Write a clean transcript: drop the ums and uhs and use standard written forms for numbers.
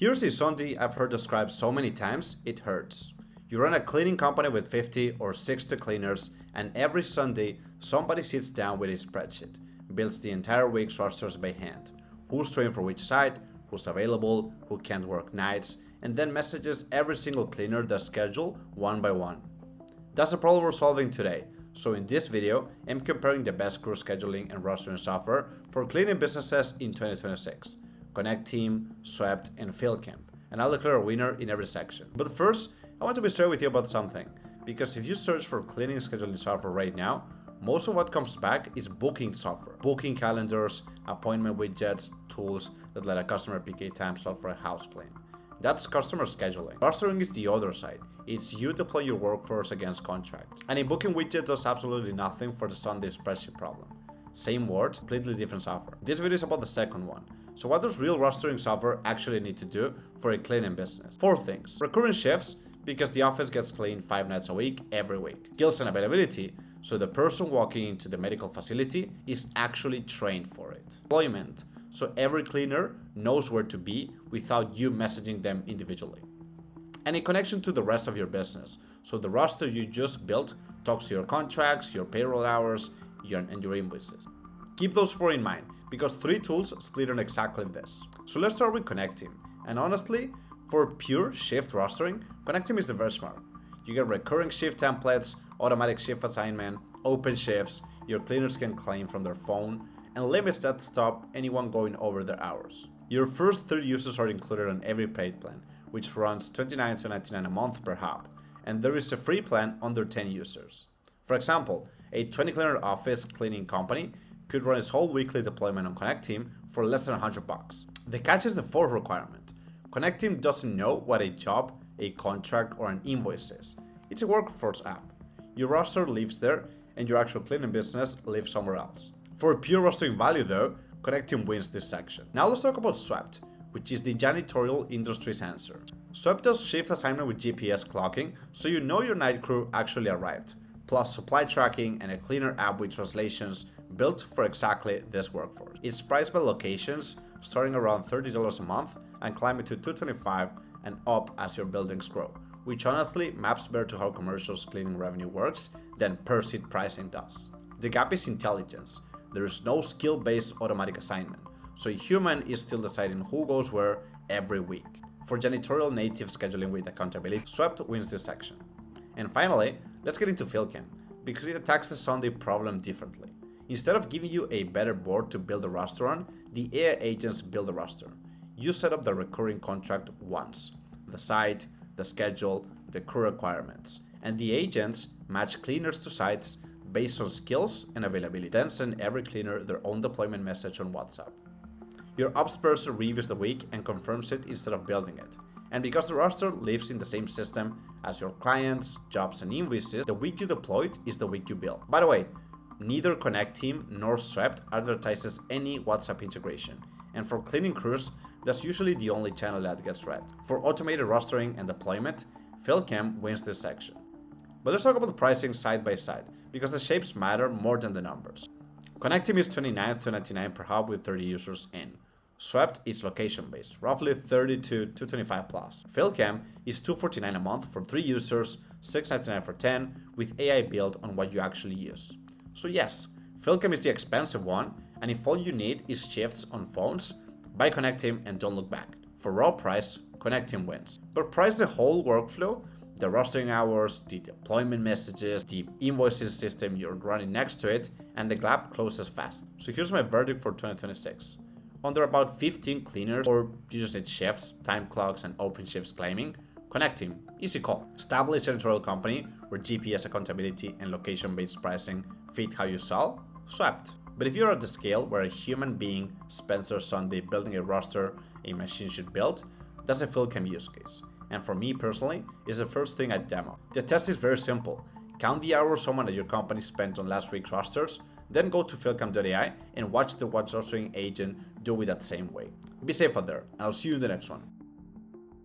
Here's a Sunday I've heard described so many times, it hurts. You run a cleaning company with 50 or 60 cleaners, and every Sunday, somebody sits down with a spreadsheet, builds the entire week's rosters by hand, who's trained for which site, who's available, who can't work nights, and then messages every single cleaner their schedule one by one. That's the problem we're solving today. So in this video, I'm comparing the best crew scheduling and rostering software for cleaning businesses in 2026. Connecteam, Swept, and FieldCamp, and I'll declare a winner in every section. But first, I want to be straight with you about something, because if you search for cleaning scheduling software right now, most of what comes back is booking software. Booking calendars, appointment widgets, tools that let a customer pick a time slot for a house clean. That's customer scheduling. Rostering is the other side. It's you deploy your workforce against contracts. And a booking widget does absolutely nothing for the Sunday spreadsheet problem. Same word, completely different software. This video is about the second one. So what does real rostering software actually need to do for a cleaning business? 4 things. Recurring shifts, because the office gets cleaned 5 nights a week, every week. Skills and availability, so the person walking into the medical facility is actually trained for it. Deployment, so every cleaner knows where to be without you messaging them individually. And a connection to the rest of your business, so the roster you just built talks to your contracts, your payroll hours, and your invoices. Keep those 4 in mind, because 3 tools split on exactly this. So let's start with Connecteam. And honestly, for pure shift rostering, Connecteam is the benchmark. You get recurring shift templates, automatic shift assignment, open shifts, your cleaners can claim from their phone, and limits that stop anyone going over their hours. Your first 30 users are included on every paid plan, which runs $29 to $99 a month per hub, and there is a free plan under 10 users. For example, a 20 cleaner office cleaning company could run its whole weekly deployment on Connecteam for less than $100. The catch is the 4th requirement. Connecteam doesn't know what a job, a contract, or an invoice is. It's a workforce app. Your roster lives there, and your actual cleaning business lives somewhere else. For pure rostering value though, Connecteam wins this section. Now let's talk about Swept, which is the janitorial industry's answer. Swept does shift assignment with GPS clocking, so you know your night crew actually arrived, plus supply tracking and a cleaner app with translations built for exactly this workforce. It's priced by locations, starting around $30 a month and climbing to $225 and up as your buildings grow, which honestly maps better to how commercials cleaning revenue works than per seat pricing does. The gap is intelligence. There is no skill-based automatic assignment, so a human is still deciding who goes where every week. For janitorial-native scheduling with accountability, Swept wins this section. And finally, let's get into FieldCamp, because it attacks the Sunday problem differently. Instead of giving you a better board to build a roster on, the AI agents build a roster. You set up the recurring contract once, the site, the schedule, the crew requirements, and the agents match cleaners to sites based on skills and availability, then send every cleaner their own deployment message on WhatsApp. Your ops person reviews the week and confirms it instead of building it. And because the roster lives in the same system as your clients, jobs, and invoices, the week you deployed is the week you build. By the way, neither Connecteam nor Swept advertises any WhatsApp integration, and for cleaning crews, that's usually the only channel that gets read. For automated rostering and deployment, FieldCamp wins this section. But let's talk about the pricing side by side, because the shapes matter more than the numbers. Connecteam is $29 to $99 per hub with 30 users in. Swept is location-based, roughly $30 to $225 plus. FieldCamp is $249 a month for 3 users, $699 for 10, with AI built on what you actually use. So yes, FieldCamp is the expensive one, and if all you need is shifts on phones, buy Connecteam and don't look back. For raw price, Connecteam wins. But price the whole workflow, the rostering hours, the deployment messages, the invoices system you're running next to it, and the gap closes fast. So here's my verdict for 2026. Under about 15 cleaners, or you just need shifts, time clocks, and open shifts claiming, Connecteam, easy call. Established janitorial company where GPS accountability and location-based pricing fit how you sell, Swept. But if you're at the scale where a human being spends their Sunday building a roster a machine should build, that's a FieldCamp use case. And for me personally, it's the first thing I demo. The test is very simple. Count the hours someone at your company spent on last week's rosters, then go to FieldCamp.ai and watch the rostering agent do it that same way. Be safe out there, and I'll see you in the next one.